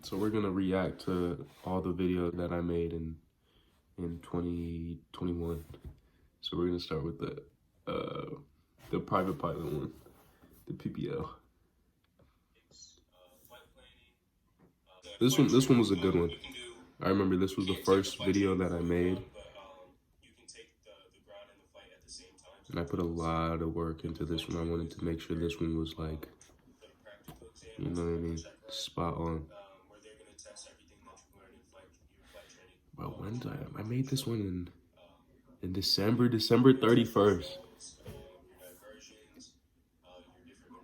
So we're gonna react to all the videos that I made in 2021. So we're gonna start with the private pilot one, the PPL. This one was a good one. I remember this was the first video that I made, and I put a lot of work into this one. I wanted to make sure this one was like, you know what I mean, spot on. But when did I made this one in December 31st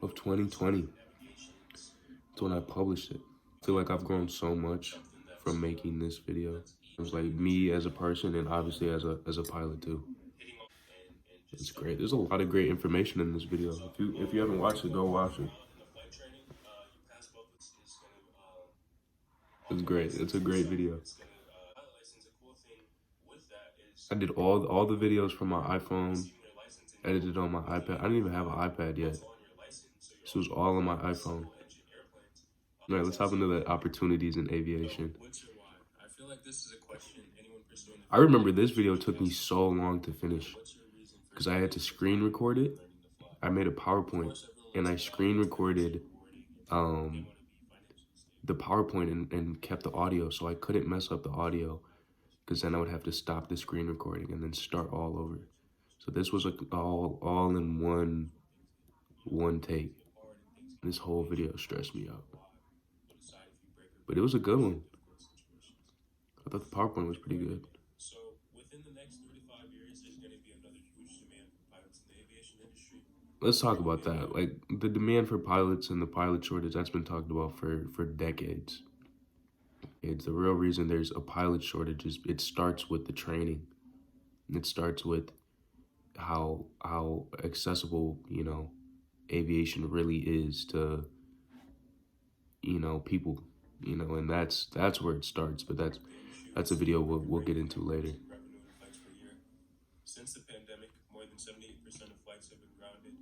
of 2020. That's when I published it. I feel like I've grown so much from making this video. It was like me as a person and obviously as a pilot too. It's great. There's a lot of great information in this video. If you haven't watched it, go watch it. It's great. It's a great video. I did all the videos from my iPhone, edited on my iPad. I didn't even have an iPad yet. This was all on my iPhone. All right, let's hop into the opportunities in aviation. I remember this video took me so long to finish because I had to screen record it. I made a PowerPoint and I screen recorded the PowerPoint and kept the audio, so I couldn't mess up the audio because then I would have to stop the screen recording and then start all over. So this was like all in one take. This whole video stressed me out. But it was a good one. I thought the PowerPoint was pretty good. So within the next 3 to 5 years, there's going to be another huge demand for pilots in the aviation industry. Let's talk about that. Like the demand for pilots and the pilot shortage, that's been talked about for decades. It's the real reason there's a pilot shortage is it starts with the training. It starts with how accessible, you know, aviation really is to, you know, people. You know, and that's where it starts. But that's a video we'll get into later. Since the pandemic, more than 78% of flights have been grounded.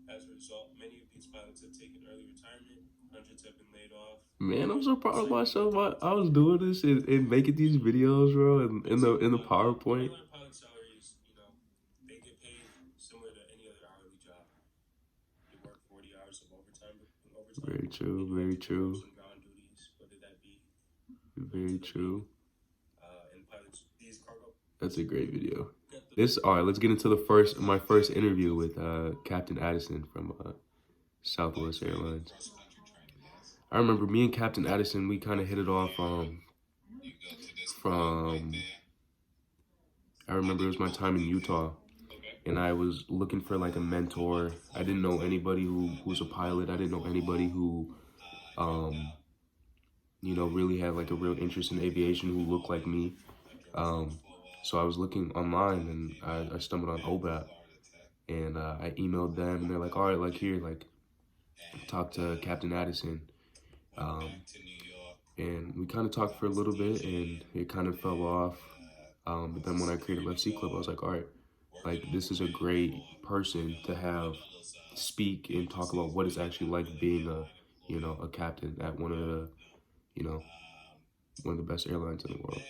As a result, many of these pilots have taken early retirement. Hundreds have been laid off. Man, I'm so proud of myself. I was doing this and making these videos, bro, and in the PowerPoint. Pilot salaries, you know, they get paid similar to any other hourly job. They work 40 hours of overtime. Very true. Very true. Very true. That's a great video. All right, let's get into my first interview with Captain Addison from Southwest Airlines. I remember me and Captain Addison, we kind of hit it off I remember it was my time in Utah, and I was looking for like a mentor. I didn't know anybody who was a pilot. I didn't know anybody who you know, really had like a real interest in aviation who looked like me. So I was looking online and I stumbled on OBAP, and I emailed them and they're like, all right, like here, like talk to Captain Addison. And we kind of talked for a little bit and it kind of fell off. But then when I created L.S.C clip, I was like, all right, like this is a great person to have speak and talk about what it's actually like being a captain at one of the best airlines in the world,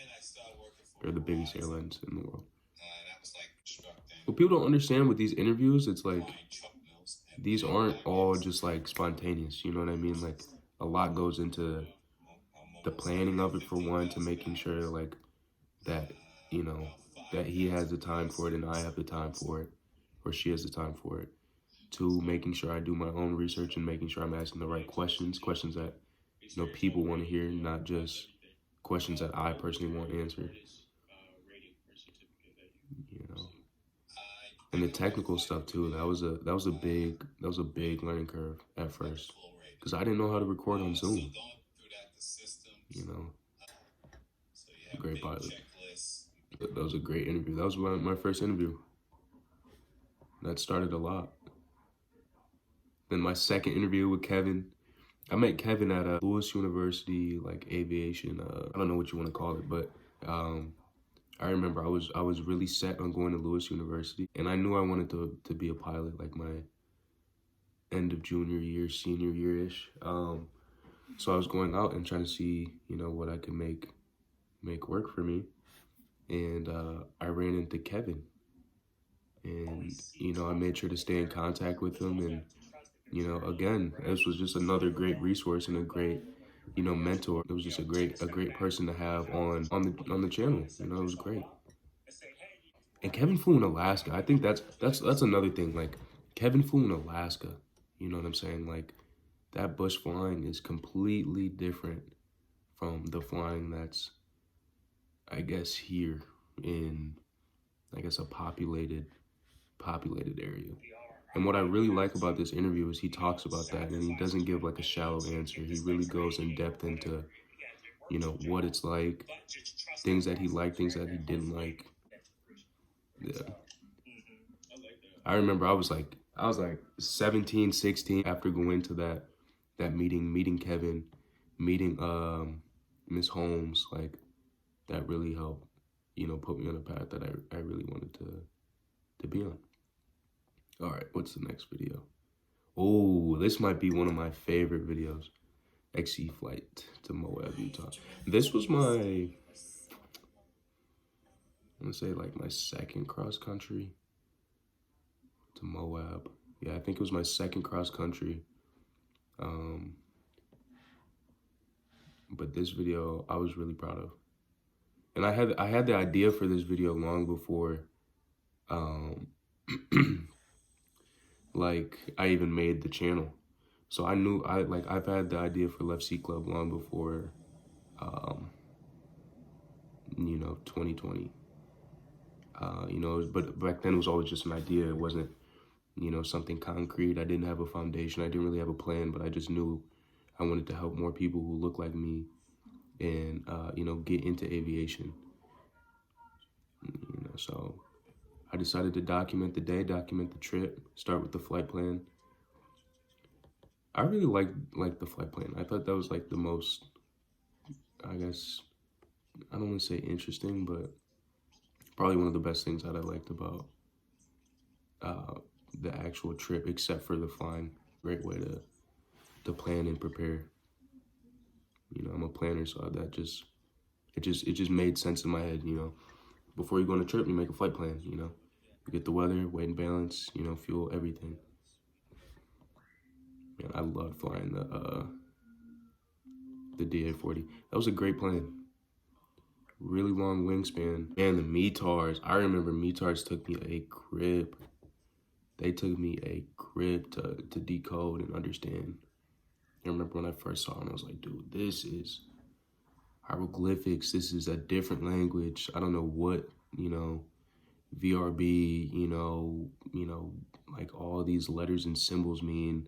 or the biggest airlines in the world. What people don't understand with these interviews, it's like, these aren't all just like spontaneous, you know what I mean? Like a lot goes into the planning of it, for one, to making sure like that, you know, that he has the time for it and I have the time for it, or she has the time for it. Two, making sure I do my own research and making sure I'm asking the right questions that, you know, people want to hear, not just questions that I personally want answered. You know, and the technical stuff too. That was a big learning curve at first, because I didn't know how to record on Zoom. You know, great pilot. That was a great interview. That was my first interview. That started a lot. Then my second interview with Kevin. I met Kevin at Lewis University, like aviation. I don't know what you want to call it, but I remember I was really set on going to Lewis University, and I knew I wanted to be a pilot, like my end of junior year, senior year-ish. So I was going out and trying to see, you know, what I could make work for me. And I ran into Kevin. And, you know, I made sure to stay in contact with him. And, you know, again, this was just another great resource and a great, you know, mentor. It was just a great person to have on the channel. You know, it was great. And Kevin flew in Alaska. I think that's another thing. Like Kevin flew in Alaska. You know what I'm saying? Like that bush flying is completely different from the flying that's, I guess, here in, I guess, a populated area. And what I really like about this interview is he talks about that and he doesn't give like a shallow answer. He really goes in depth into, you know, what it's like, things that he liked, things that he didn't like. Yeah. I remember I was like 17, 16 after going to that meeting Kevin, meeting Miss Holmes, like that really helped, you know, put me on a path that I really wanted to be on. All right, what's the next video? Oh, this might be one of my favorite videos. XC flight to Moab, Utah. This was my, I'm gonna say like my second cross country to Moab. Yeah, I think it was my second cross country. But this video I was really proud of. And I had the idea for this video long before like I even made the channel. So I knew I've had the idea for L.S.C Club long before you know, 2020. You know, but back then it was always just an idea. It wasn't, you know, something concrete. I didn't have a foundation. I didn't really have a plan, but I just knew I wanted to help more people who look like me and, you know, get into aviation. You know, so I decided to document the day, document the trip, start with the flight plan. I really liked the flight plan. I thought that was like the most, I guess, I don't want to say interesting, but probably one of the best things that I liked about the actual trip, except for the flying. Great way to plan and prepare. You know, I'm a planner, so that it just made sense in my head. You know, before you go on a trip, you make a flight plan. You know, you get the weather, weight and balance. You know, fuel, everything. Man, I loved flying the DA-40. That was a great plane. Really long wingspan. And the METARs, I remember METARs took me a grip. They took me a grip to decode and understand. I remember when I first saw them, I was like, dude, this is hieroglyphics. This is a different language. I don't know what, you know, VRB, you know, like all these letters and symbols mean.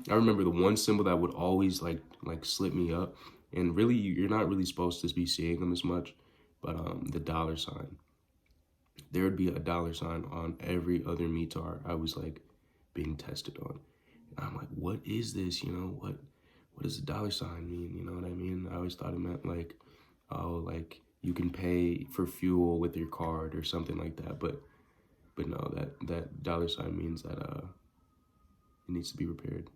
I remember the one symbol that would always like slip me up, and really you're not really supposed to be seeing them as much, but the dollar sign. There would be a dollar sign on every other METAR I was like being tested on. And I'm like, what is this? You know, what does the dollar sign mean? You know what I mean? I always thought it meant like, oh, like you can pay for fuel with your card or something like that. But no, that dollar sign means that it needs to be repaired.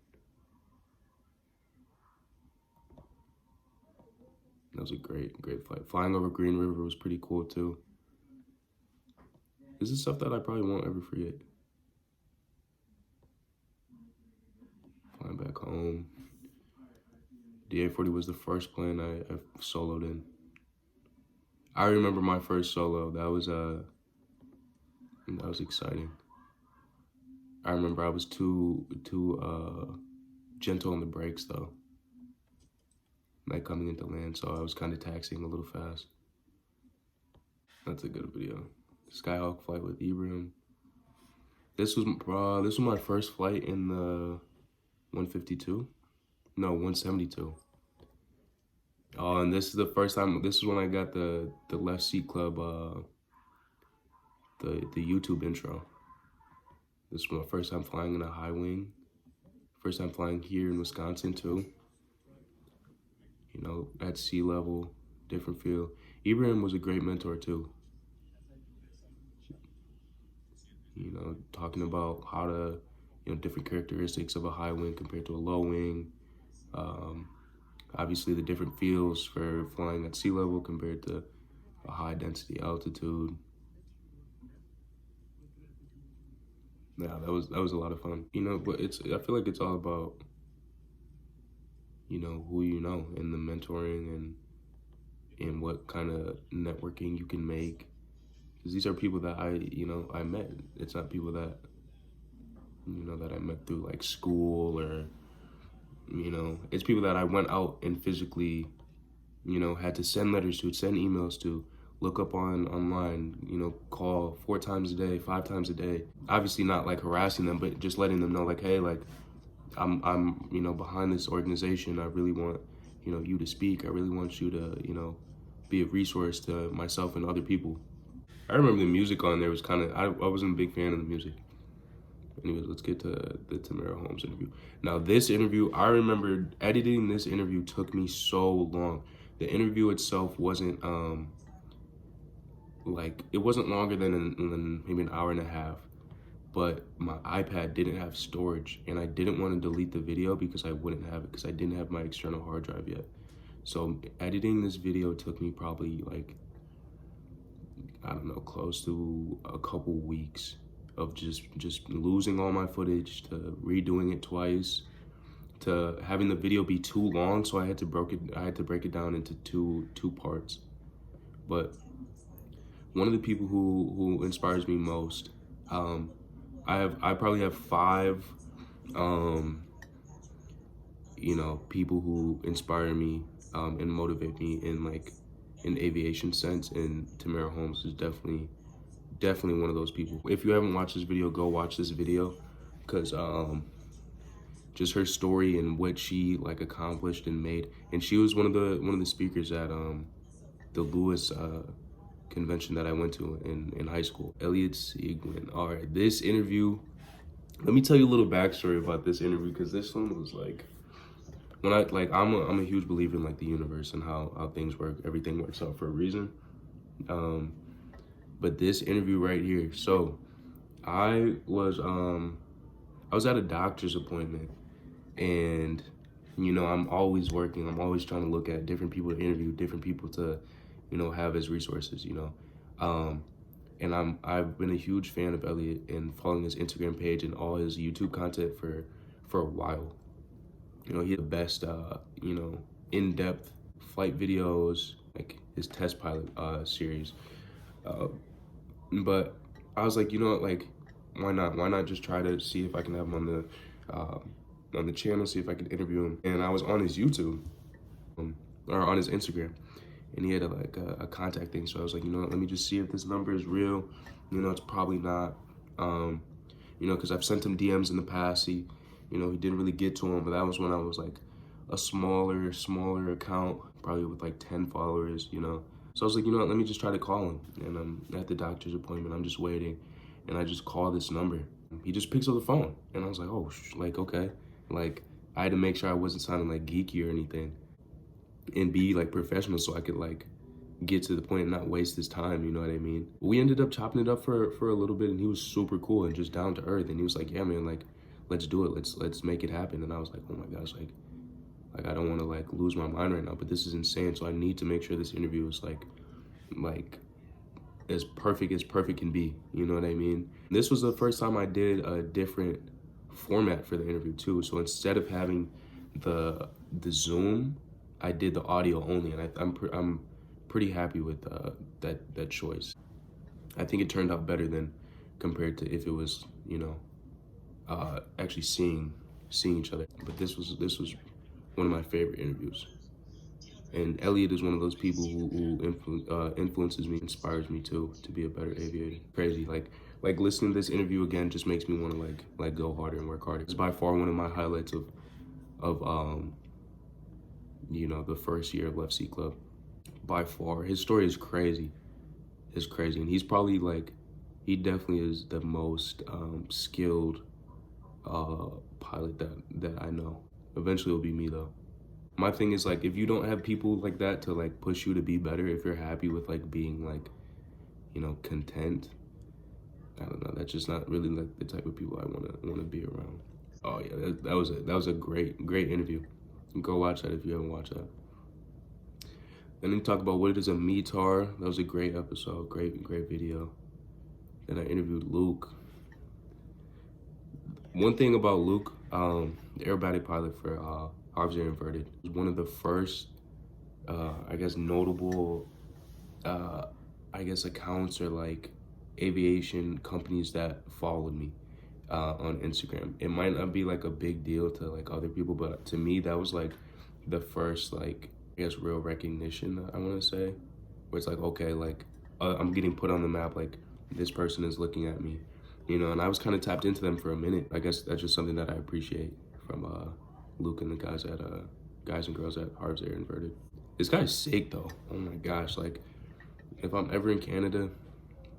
That was a great flight. Flying over Green River was pretty cool too. This is stuff that I probably won't ever forget. Flying back home. DA-40 was the first plane I soloed in. I remember my first solo. That was exciting. I remember I was too gentle on the brakes though, like coming into land, so I was kind of taxiing a little fast. That's a good video. SKYHAWK flight with Ibrahim. This was my first flight in the 152. No, 172. Oh, and this is the first time. This is when I got the L.S.C Club the YouTube intro. This was my first time flying in a high wing. First time flying here in Wisconsin too. You know, at sea level, different feel. Ibrahim was a great mentor too. You know, talking about how to, you know, different characteristics of a high wing compared to a low wing. Obviously, the different feels for flying at sea level compared to a high density altitude. Yeah, that was a lot of fun. You know, but I feel like it's all about, you know, who you know and the mentoring and what kind of networking you can make. Because these are people that I met. It's not people that, that I met through like school or, it's people that I went out and physically, had to send letters to, send emails to, look up online, call 4 times a day, 5 times a day. Obviously not like harassing them, but just letting them know like, hey, like I'm behind this organization. I really want, you to speak. I really want you to, be a resource to myself and other people. I remember the music on there was kind of, I wasn't a big fan of the music. Anyways, let's get to the Tamara Holmes interview. Now, this interview, I remember editing this interview took me so long. The interview itself wasn't, it wasn't longer than maybe an hour and a half. But my iPad didn't have storage, and I didn't want to delete the video because I wouldn't have it because I didn't have my external hard drive yet. So editing this video took me probably like, I don't know, close to a couple weeks of just losing all my footage, to redoing it twice, to having the video be too long, so I had to break it down into two parts. But one of the people who inspires me most, I probably have 5 people who inspire me and motivate me in like an aviation sense, and Tamara Holmes is definitely one of those people. If you haven't watched this video, go watch this video, because just her story and what she like accomplished and made. And she was one of the speakers at the Lewis convention that I went to in high school. L.S.C. All right, this interview, let me tell you a little backstory about this interview, because this one was like, when I'm a huge believer in like the universe and how things work. Everything works out for a reason. But this interview right here, so I was at a doctor's appointment, and I'm always working. I'm always trying to look at different people to interview, different people to have as resources, and I've been a huge fan of Elliot and following his Instagram page and all his YouTube content for a while. He had the best in-depth flight videos, like his test pilot series. But I was like, like, why not just try to see if I can have him on the channel, see if I can interview him. And I was on his YouTube or on his Instagram, and he had a contact thing. So I was like, let me just see if this number is real. It's probably not, because I've sent him DMs in the past. He didn't really get to him, but that was when I was like a smaller account, probably with like 10 followers, So I was like, let me just try to call him. And I'm at the doctor's appointment, I'm just waiting, and I just call this number. He just picks up the phone, and I was like, oh, okay. Like, I had to make sure I wasn't sounding like geeky or anything, and be like professional, so I could like get to the point and not waste his time, you know what I mean? We ended up chopping it up for a little bit, and he was super cool and just down to earth, and he was like, yeah, man, like, let's do it, let's make it happen. And I was like, oh my gosh, like I don't want to like lose my mind right now, but this is insane. So I need to make sure this interview is like as perfect can be, you know what I mean? This was the first time I did a different format for the interview too. So instead of having the Zoom, I did the audio only, and I'm pretty happy with that choice. I think it turned out better than compared to if it was, actually seeing each other. But this was one of my favorite interviews. And Elliot is one of those people who influences me, inspires me too, to be a better aviator. Crazy, like listening to this interview again just makes me want to like go harder and work harder. It's by far one of my highlights of the first year of L.S.C Club. By far, his story is crazy. It's crazy, and he's probably like, he definitely is the most skilled pilot that I know. Eventually it'll be me though. My thing is like, if you don't have people like that to like push you to be better, if you're happy with like being like, content, I don't know, that's just not really like the type of people I wanna be around. Oh yeah, that was a great interview. Go watch that if you haven't watched that. Then we talk about what is a METAR. That was a great episode, great video. Then I interviewed Luke. One thing about Luke, the aerobatic pilot for Arms Air Inverted, was one of the first, I guess, notable, I guess, accounts or like aviation companies that followed me on Instagram. It might not be like a big deal to like other people, but to me, that was like the first, like, I guess, real recognition, I want to say, where it's like, okay, like, I'm getting put on the map, like, this person is looking at me, you know, and I was kind of tapped into them for a minute. I guess that's just something that I appreciate from Luke and the guys and girls at Arms Air Inverted. This guy's sick though. Oh my gosh, like, if I'm ever in Canada,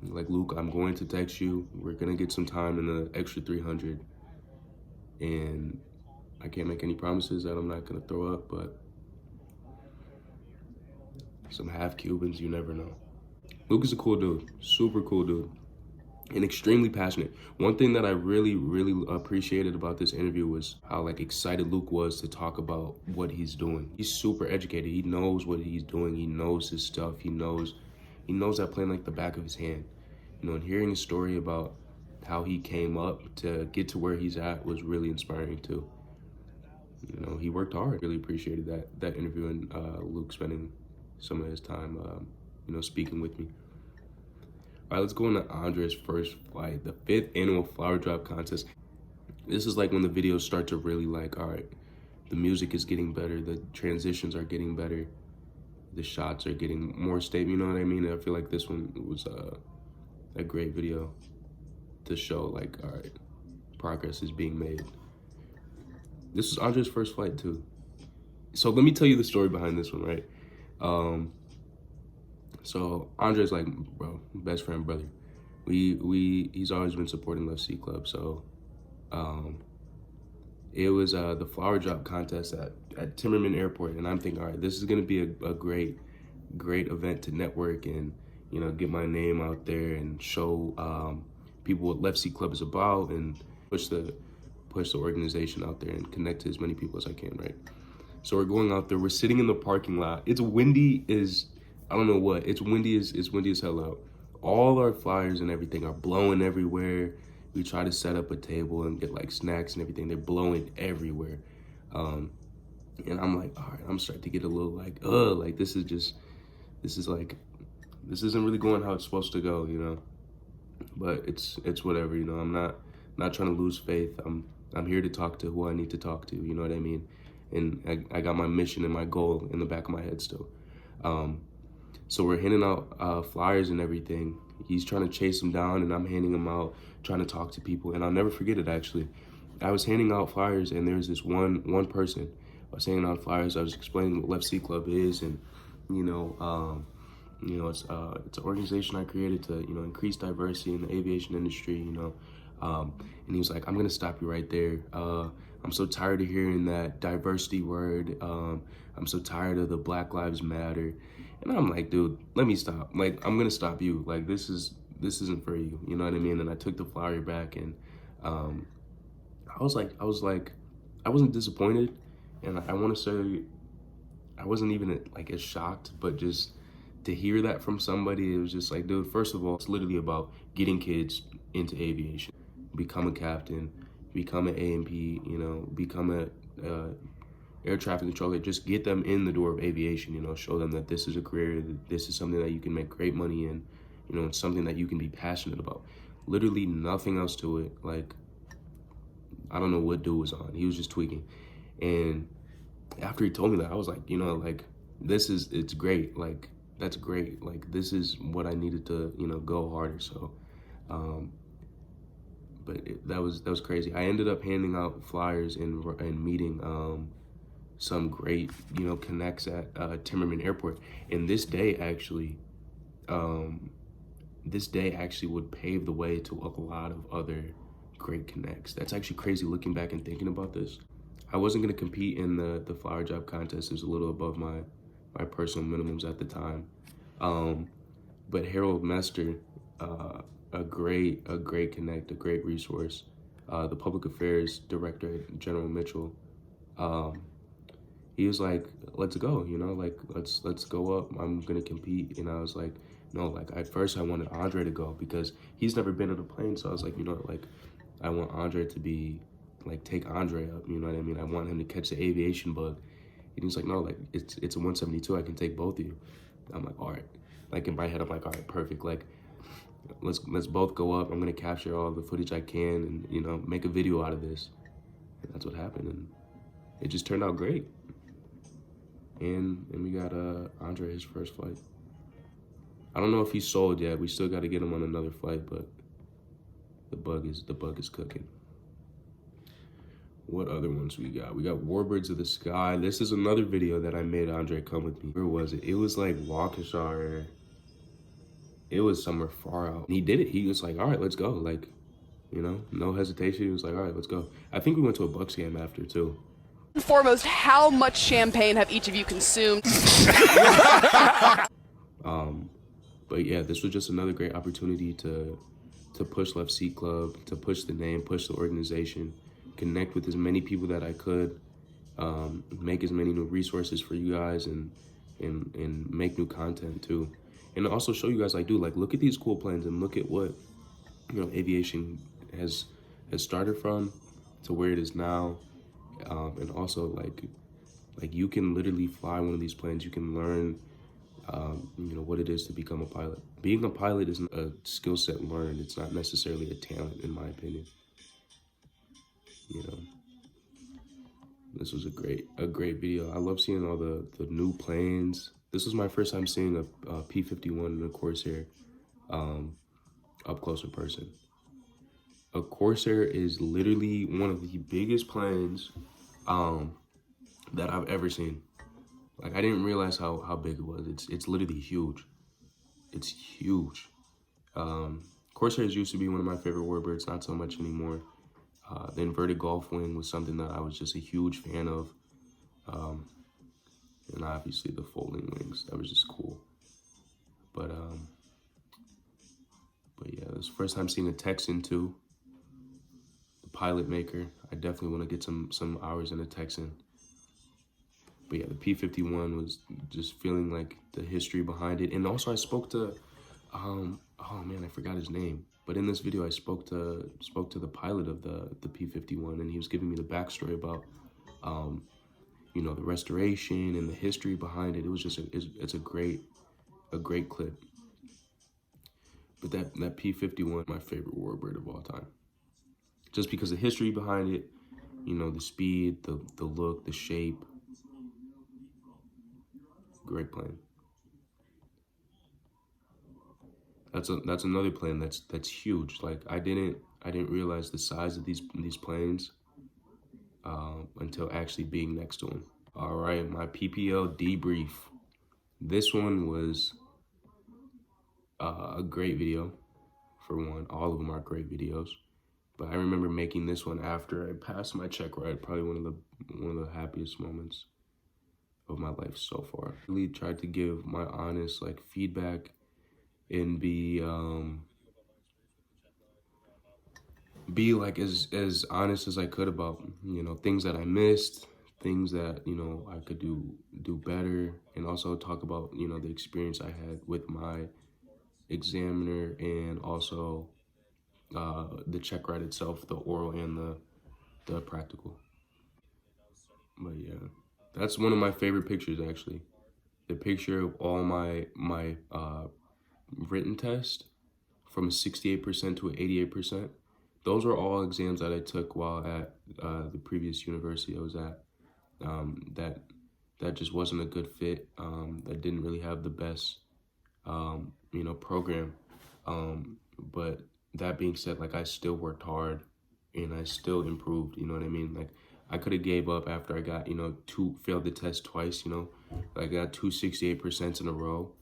like, Luke, I'm going to text you. We're gonna get some time in the extra 300, and I can't make any promises that I'm not gonna throw up, but some half Cubans, you never know. Luke is a cool dude, super cool dude, and extremely passionate. One thing that I really appreciated about this interview was how like excited Luke was to talk about what he's doing. He's super educated. He knows what he's doing. He knows his stuff. He knows that plane like the back of his hand. You know, and hearing his story about how he came up to get to where he's at was really inspiring too. You know, he worked hard. Really appreciated that interview and Luke spending some of his time, you know, speaking with me. All right, let's go into Andre's first flight, the 5th annual flower drop contest. This is like when the videos start to really like, all right, the music is getting better, the transitions are getting better, the shots are getting more stable, you know what I mean? I feel like this one was a great video to show like, all right, progress is being made. This is Andre's first flight too. So let me tell you the story behind this one, right? So Andre's like, bro, best friend, brother. He's always been supporting L.S.C Club. So it was the flower drop contest at Timmerman Airport, and I'm thinking, all right, this is gonna be a great event to network and, you know, get my name out there and show people what L.S.C Club is about and push the organization out there and connect to as many people as I can, right? So we're going out there, we're sitting in the parking lot. It's windy as, I don't know what, it's windy as hell out. All our flyers and everything are blowing everywhere. We try to set up a table and get like snacks and everything. They're blowing everywhere. And I'm like, all right, I'm starting to get a little like this isn't really going how it's supposed to go, you know? But it's whatever, you know. I'm not trying to lose faith. I'm here to talk to who I need to talk to, you know what I mean? And I got my mission and my goal in the back of my head still. So we're handing out flyers and everything. He's trying to chase them down and I'm handing them out, trying to talk to people. And I'll never forget it, actually. I was handing out flyers and there's this one person. I was handing out flyers. I was explaining what L.S.C Club is, and it's an organization I created to, you know, increase diversity in the aviation industry, you know. And he was like, I'm gonna stop you right there. I'm so tired of hearing that diversity word. I'm so tired of the Black Lives Matter. And I'm like, dude, let me stop. Like, I'm gonna stop you. Like, this isn't for you. You know what I mean? And I took the flyer back, and I wasn't disappointed, and I want to say I wasn't even like as shocked, but just to hear that from somebody, it was just like, dude, first of all, it's literally about getting kids into aviation, become a captain, become an A&P, you know, become a air traffic controller, just get them in the door of aviation, you know, show them that this is a career, that this is something that you can make great money in, you know, it's something that you can be passionate about. Literally nothing else to it. Like, I don't know what dude was on. He was just tweaking. And after he told me that, I was like, you know, like, it's great. Like, that's great. Like, this is what I needed to, you know, go harder. So, but that was crazy. I ended up handing out flyers and meeting some great, you know, connects at Timmerman Airport. And this day actually would pave the way to a lot of other great connects. That's actually crazy looking back and thinking about this. I wasn't gonna compete in the flower job contest. It was a little above my personal minimums at the time. But Harold Mester, a great connect, a great resource. The public affairs director, General Mitchell, he was like, let's go, you know, like, let's go up. I'm gonna compete. And I was like, no, like, at first I wanted Andre to go because he's never been on a plane. So I was like, you know, like, I want Andre to be, like, take Andre up, you know what I mean? I want him to catch the aviation bug. And he's like, no, like, it's a 172. I can take both of you. I'm like, all right. Like, in my head, I'm like, all right, perfect. Like, let's both go up. I'm gonna capture all the footage I can and, you know, make a video out of this. And that's what happened. And it just turned out great. And we got Andre his first flight. I don't know if he's sold yet. We still got to get him on another flight, but the bug is cooking. What other ones we got? We got Warbirds of the Sky. This is another video that I made Andre come with me. Where was it? It was like Waukesha. It was somewhere far out. And he did it. He was like, all right, let's go. Like, you know, no hesitation. He was like, all right, let's go. I think we went to a Bucks game after too. Foremost, how much champagne have each of you consumed? But yeah, this was just another great opportunity to push L.S.C Club, to push the name, push the organization, connect with as many people that I could, make as many new resources for you guys, and make new content too, and also show you guys like, dude, like, look at these cool planes and look at what, you know, aviation has started from to where it is now. And also like you can literally fly one of these planes. You can learn, you know, what it is to become a pilot. Being a pilot isn't a skill set learned. It's not necessarily a talent, in my opinion. You know, this was a great video. I love seeing all the new planes. This was my first time seeing a P-51 and a Corsair up close in person. A Corsair is literally one of the biggest planes that I've ever seen. Like, I didn't realize how big it was. It's literally huge. It's huge. Corsairs used to be one of my favorite warbirds, not so much anymore. The inverted Gulf wing was something that I was just a huge fan of. And obviously the folding wings, that was just cool. But yeah, this was the first time seeing a Texan too. Pilot maker. I definitely want to get some hours in a Texan. But yeah, the P-51 was just feeling like the history behind it. And also I spoke to, oh man, I forgot his name. But in this video, I spoke to the pilot of the P-51, and he was giving me the backstory about, you know, the restoration and the history behind it. It was just it's a great clip. But that P-51, my favorite warbird of all time. Just because of the history behind it, you know, the speed, the look, the shape. Great plane. That's another plane that's huge. Like, I didn't realize the size of these planes until actually being next to them. All right, my PPL debrief. This one was a great video. For one, all of them are great videos. But I remember making this one after I passed my check ride, probably one of the happiest moments of my life so far. I really tried to give my honest like feedback and be like as honest as I could about, you know, things that I missed, things that, you know, I could do better, and also talk about, you know, the experience I had with my examiner, and also the check ride itself, the oral and the practical. But yeah, that's one of my favorite pictures, actually. The picture of all my written test, from a 68% to an 88%. Those were all exams that I took while at the previous university I was at. That just wasn't a good fit. That didn't really have the best, you know, program. But that being said, like, I still worked hard and I still improved, you know what I mean? Like, I could have gave up after I got, you know, failed the test twice, you know? I got 2 68% in a row.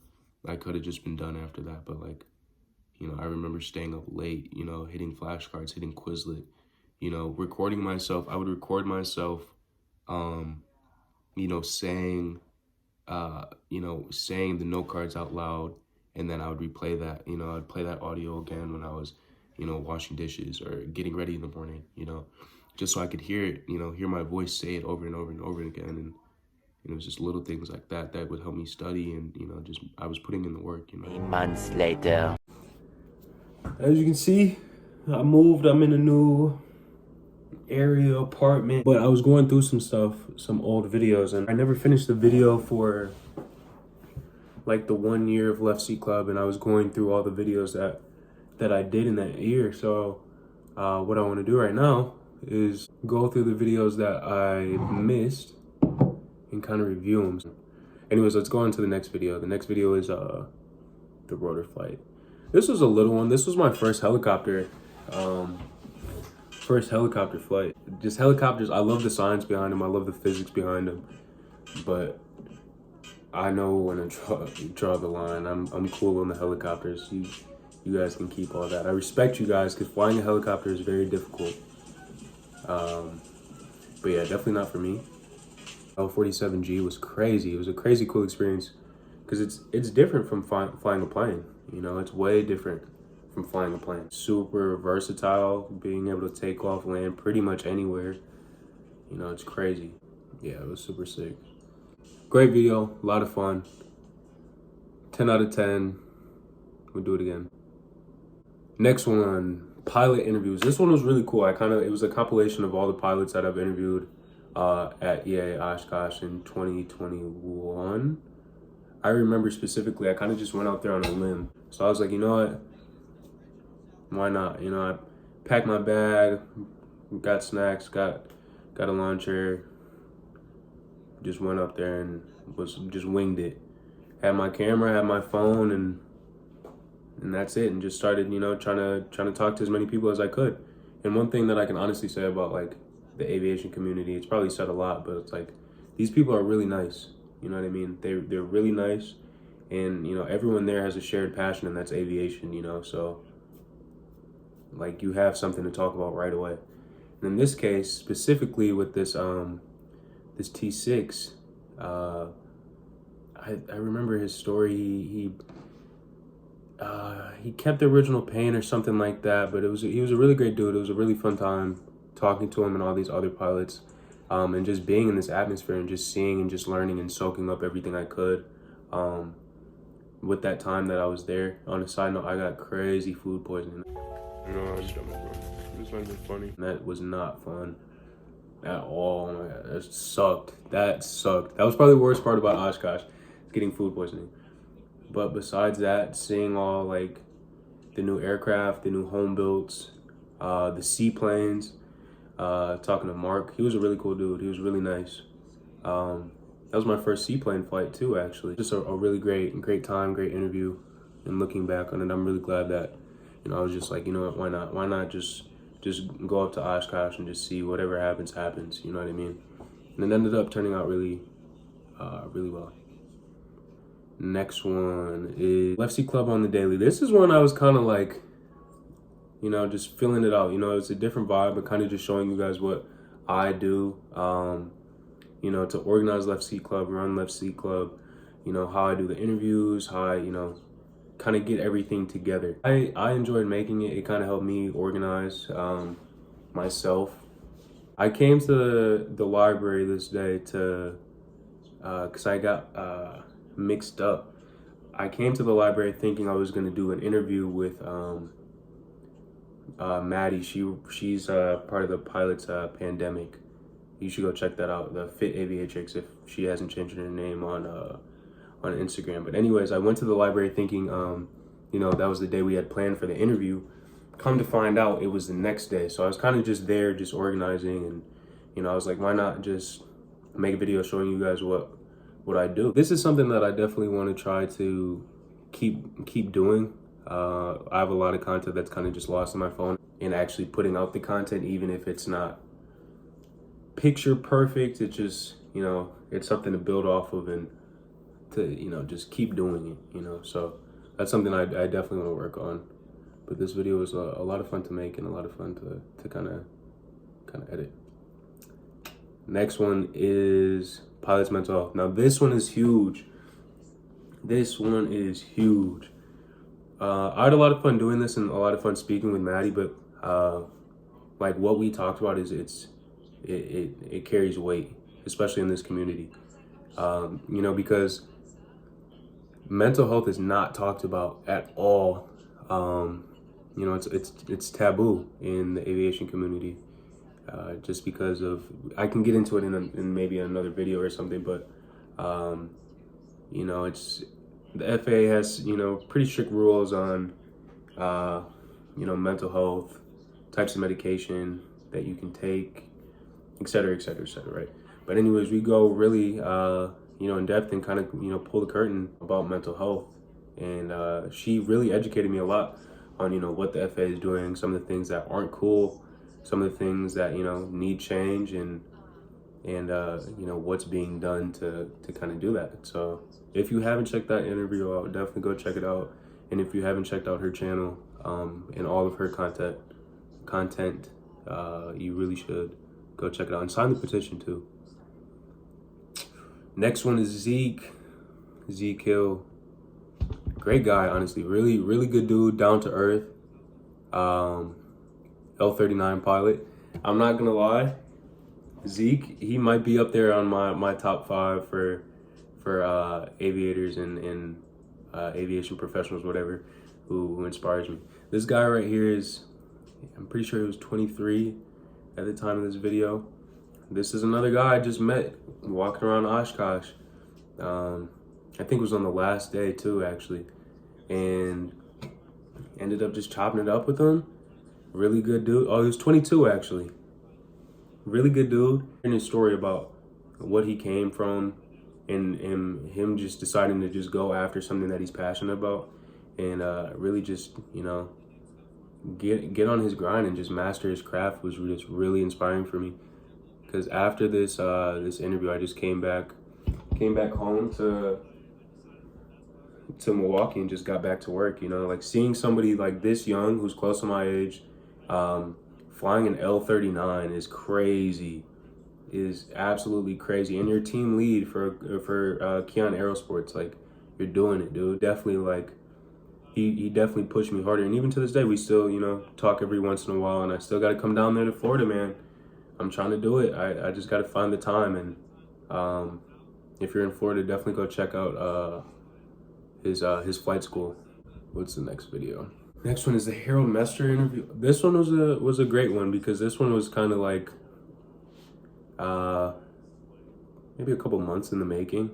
I could have just been done after that, but like, you know, I remember staying up late, you know, hitting flashcards, hitting Quizlet, you know, recording myself. I would record myself, you know, saying the note cards out loud, and then I would replay that, you know, I'd play that audio again when I was, you know, washing dishes or getting ready in the morning, you know, just so I could hear it, you know, hear my voice say it over and over and over again. And it was just little things like that that would help me study, and just I was putting in the work. 3 months later. As you can see, I moved. I'm in a new area, apartment, but I was going through some stuff, some old videos, and I never finished the video for like the 1 year of L.S.C Club, and I was going through all the videos that I did in that year. So what I want to do right now is go through the videos that I missed and kind of review them. Anyways, let's go on to the next video. The next video is the rotor flight. This was a little one. This was my first helicopter flight. Just helicopters, I love the science behind them. I love the physics behind them. But I know when to draw the line. I'm cool on the helicopters. You guys can keep all that. I respect you guys because flying a helicopter is very difficult. But yeah, definitely not for me. L-47G was crazy. It was a crazy cool experience because it's different from flying a plane. It's way different from flying a plane. Super versatile, being able to take off, land pretty much anywhere. It's crazy. Yeah, it was super sick. Great video, a lot of fun. 10 out of 10. We'll do it again. Next one, pilot interviews. This one was really cool. It was a compilation of all the pilots that I've interviewed at EA Oshkosh in 2021. I remember specifically, I kind of just went out there on a limb. So I was like, you know what? Why not? I packed my bag, got snacks, got a lawn chair, just went up there and just winged it. Had my camera, had my phone, and that's it. And just started, trying to talk to as many people as I could. And one thing that I can honestly say about like the aviation community, it's probably said a lot, but it's like these people are really nice. You know what I mean? They're really nice, and everyone there has a shared passion, and that's aviation. So like you have something to talk about right away. And in this case, specifically with this this T6, I remember his story. He kept the original paint or something like that, but he was a really great dude. It was a really fun time talking to him and all these other pilots, and just being in this atmosphere and just seeing and just learning and soaking up everything I could. With that time that I was there. On a side note, I got crazy food poisoning. It's not even funny. That was not fun at all. Oh my God, that sucked. That was probably the worst part about Oshkosh, getting food poisoning. But besides that, seeing all like the new aircraft, the new home builds, the seaplanes, talking to Mark, he was a really cool dude. He was really nice. That was my first seaplane flight too, actually. Just a really great time, great interview. And looking back on it, I'm really glad that, I was just like, you know what, why not just go up to Oshkosh and just see whatever happens, you know what I mean? And it ended up turning out really well. Next one is L.S.C Club on the daily. This is one I was kind of like, just feeling it out. It's a different vibe, but kind of just showing you guys what I do. To organize L.S.C Club, run L.S.C Club, how I do the interviews, how I, kind of get everything together. I enjoyed making it. It kind of helped me organize myself. I came to the library this day because I got mixed up. I came to the library thinking I was going to do an interview with Maddie. She's part of the Pilots Pandemic. You should go check that out, the Fit Aviatrix, if she hasn't changed her name on Instagram. But anyways, I went to the library thinking, that was the day we had planned for the interview. Come to find out, it was the next day. So I was kind of just there, just organizing, and I was like, why not just make a video showing you guys what I do. This is something that I definitely want to try to keep doing. I have a lot of content that's kind of just lost in my phone, and actually putting out the content, even if it's not picture perfect, it's just, it's something to build off of and to, just keep doing it, so that's something I definitely want to work on. But this video was a lot of fun to make and a lot of fun to kind of edit. Next one is Pilot's Mental Health. Now this one is huge. I had a lot of fun doing this and a lot of fun speaking with Maddie, but like what we talked about is it carries weight, especially in this community. You know, because mental health is not talked about at all. You know, it's taboo in the aviation community, just because of, I can get into it in maybe another video or something, but you know, it's, the FAA has, you know, pretty strict rules on you know, mental health, types of medication that you can take, et cetera, et cetera, et cetera, right? But anyways, we go really, you know, in depth and kind of, you know, pull the curtain about mental health. And she really educated me a lot on, you know, what the FAA is doing, some of the things that aren't cool, some of the things that, you know, need change, and you know, what's being done to kind of do that. So if you haven't checked that interview out, definitely go check it out. And if you haven't checked out her channel and all of her content, you really should go check it out and sign the petition too. Next one is Zeke Hill. Great guy, honestly. Really good dude, down to earth. L39 pilot. I'm not gonna lie, Zeke, he might be up there on my top 5 for aviators and aviation professionals, whatever, who inspires me. This guy right here is, I'm pretty sure he was 23 at the time of this video. This is another guy I just met walking around Oshkosh. I think it was on the last day too, actually, and ended up just chopping it up with him. Really good dude. Oh, he was 22 actually. Really good dude. And his story about what he came from, and him just deciding to just go after something that he's passionate about, and really just, you know, get on his grind and just master his craft was just really inspiring for me. Because after this this interview, I just came back home to Milwaukee and just got back to work. You know, like seeing somebody like this young, who's close to my age, flying an L39 is crazy, is absolutely crazy. And your team lead for Keon Aerosports, like, you're doing it, dude. Definitely, like, he definitely pushed me harder. And even to this day, we still, you know, talk every once in a while, and I still got to come down there to Florida, man. I'm trying to do it. I just got to find the time. And if you're in Florida, definitely go check out his flight school. What's the next video? Next one is the Harold Mester interview. This one was a great one, because this one was kind of like maybe a couple months in the making,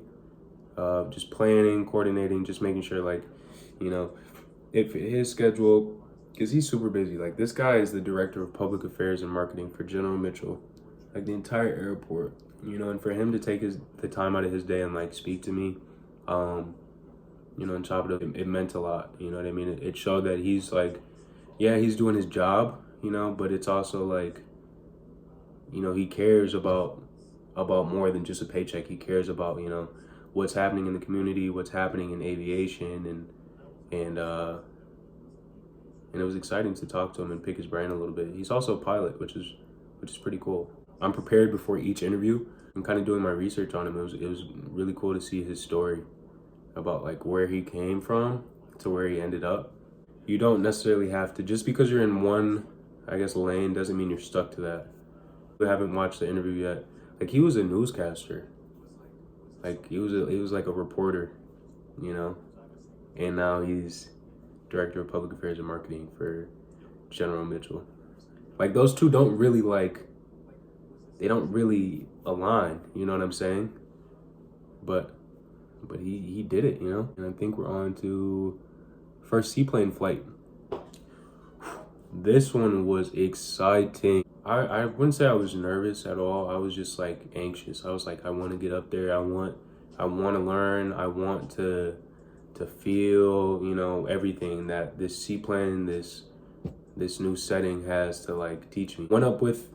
just planning, coordinating, just making sure, like, you know, if his schedule, because he's super busy. Like, this guy is the director of public affairs and marketing for General Mitchell, like the entire airport, you know. And for him to take the time out of his day and like speak to me, you know, and chop it up, it meant a lot. You know what I mean? It showed that he's like, yeah, he's doing his job, you know, but it's also like, you know, he cares about more than just a paycheck. He cares about, you know, what's happening in the community, what's happening in aviation, and it was exciting to talk to him and pick his brain a little bit. He's also a pilot, which is pretty cool. I'm prepared before each interview. I'm kind of doing my research on him. It was really cool to see his story about, like, where he came from to where he ended up. You don't necessarily have to, just because you're in one, I guess, lane, doesn't mean you're stuck to that. I haven't watched the interview yet. Like, he was a newscaster. Like, he was like a reporter, you know? And now he's director of public affairs and marketing for General Mitchell. Like, those two don't really, like, they don't really align, you know what I'm saying? But he did it, you know? And I think we're on to first seaplane flight. This one was exciting. I wouldn't say I was nervous at all. I was just, like, anxious. I was like, I want to get up there. I want to learn. I want to feel, you know, everything that this seaplane, this new setting has to, like, teach me. Went up with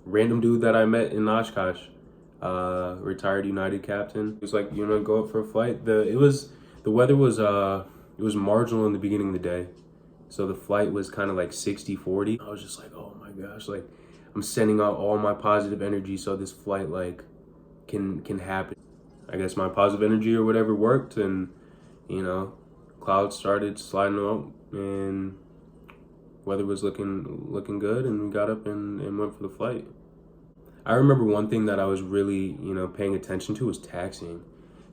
random dude that I met in Oshkosh, retired United captain. He was like, you know, go up for a flight. The weather was it was marginal in the beginning of the day, so the flight was kind of like 60-40. I was just like, oh my gosh, like, I'm sending out all my positive energy so this flight, like, can happen. I guess my positive energy or whatever worked, and, you know, clouds started sliding up and weather was looking good, and we got up and went for the flight. I remember one thing that I was really, paying attention to was taxiing.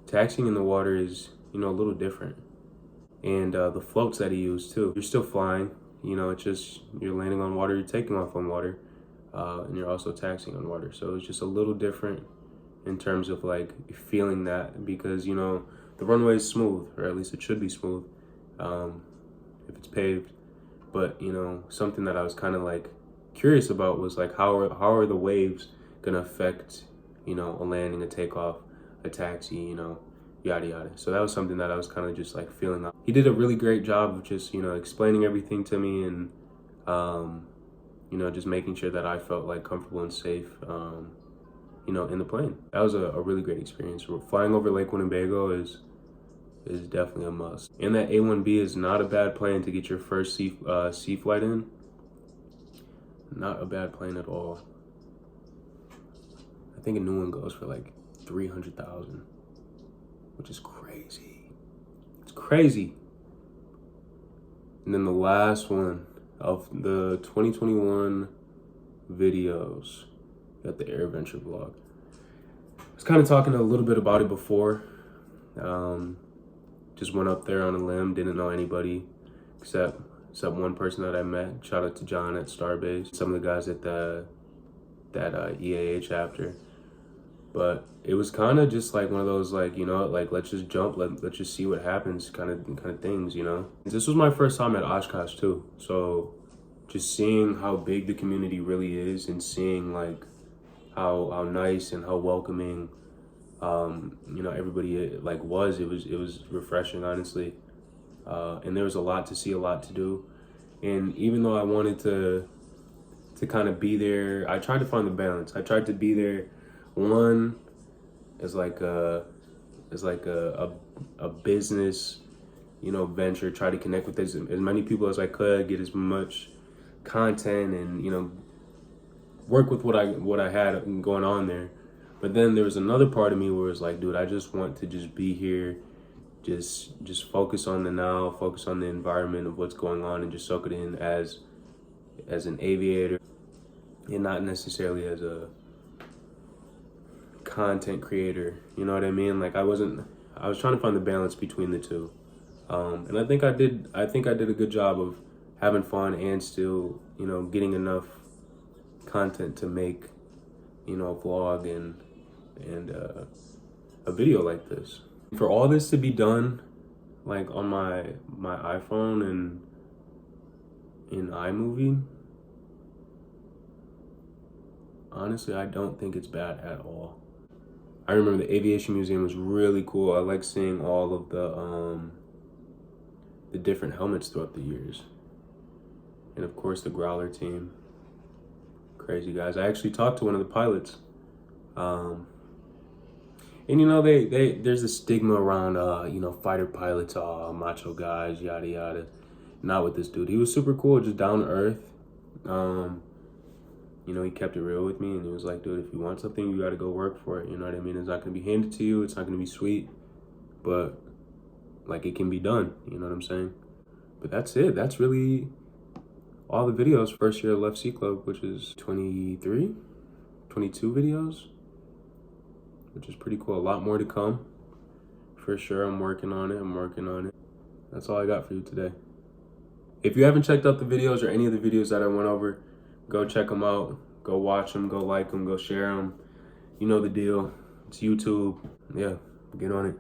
Taxiing in the water is, a little different. And the floats that he used too. You're still flying, it's just, you're landing on water, you're taking off on water, and you're also taxiing on water. So it's just a little different in terms of like feeling that, because, the runway is smooth, or at least it should be smooth, if it's paved. But, something that I was kind of like curious about was like, how are the waves gonna affect, a landing, a takeoff, a taxi, yada yada. So that was something that I was kind of just like feeling out. He did a really great job of just, explaining everything to me, and just making sure that I felt like comfortable and safe, in the plane. That was a really great experience. Flying over Lake Winnebago is definitely a must. And that A1B is not a bad plane to get your first sea flight in. Not a bad plane at all. I think a new one goes for like 300,000, which is crazy. It's crazy. And then the last one of the 2021 videos, got the AirVenture vlog. I was kind of talking a little bit about it before. Just went up there on a limb, didn't know anybody except one person that I met. Shout out to John at Starbase, some of the guys at that EAA chapter. But it was kind of just like one of those, like, like, let's just jump, let's just see what happens kind of things, This was my first time at Oshkosh too. So just seeing how big the community really is, and seeing like how nice and how welcoming, everybody like was, it was refreshing, honestly. And there was a lot to see, a lot to do. And even though I wanted to kind of be there, I tried to find the balance. I tried to be there, one, as like a business, venture, try to connect with as many people as I could, get as much content, and, work with what I had going on there. But then there was another part of me where it's like, dude, I just want to just be here, just focus on the now, focus on the environment of what's going on, and just soak it in as an aviator, and not necessarily as a content creator. You know what I mean? Like I was trying to find the balance between the two. And I think I did a good job of having fun and still, getting enough content to make, a vlog and a video like this. For all this to be done, like on my iPhone and in iMovie, honestly, I don't think it's bad at all. I remember the Aviation Museum was really cool. I like seeing all of the different helmets throughout the years. And of course the Growler team. Crazy guys. I actually talked to one of the pilots. And there's a stigma around fighter pilots, macho guys, yada yada. Not with this dude. He was super cool, just down to earth. He kept it real with me, and he was like, dude, if you want something, you gotta go work for it. You know what I mean? It's not gonna be handed to you, it's not gonna be sweet, but like it can be done, you know what I'm saying? But that's it. That's really all the videos. First year of L.S.C Club, which is 22 videos, which is pretty cool. A lot more to come, for sure. I'm working on it. That's all I got for you today. If you haven't checked out the videos or any of the videos that I went over, go check them out. Go watch them. Go like them. Go share them. You know the deal. It's YouTube. Yeah, get on it.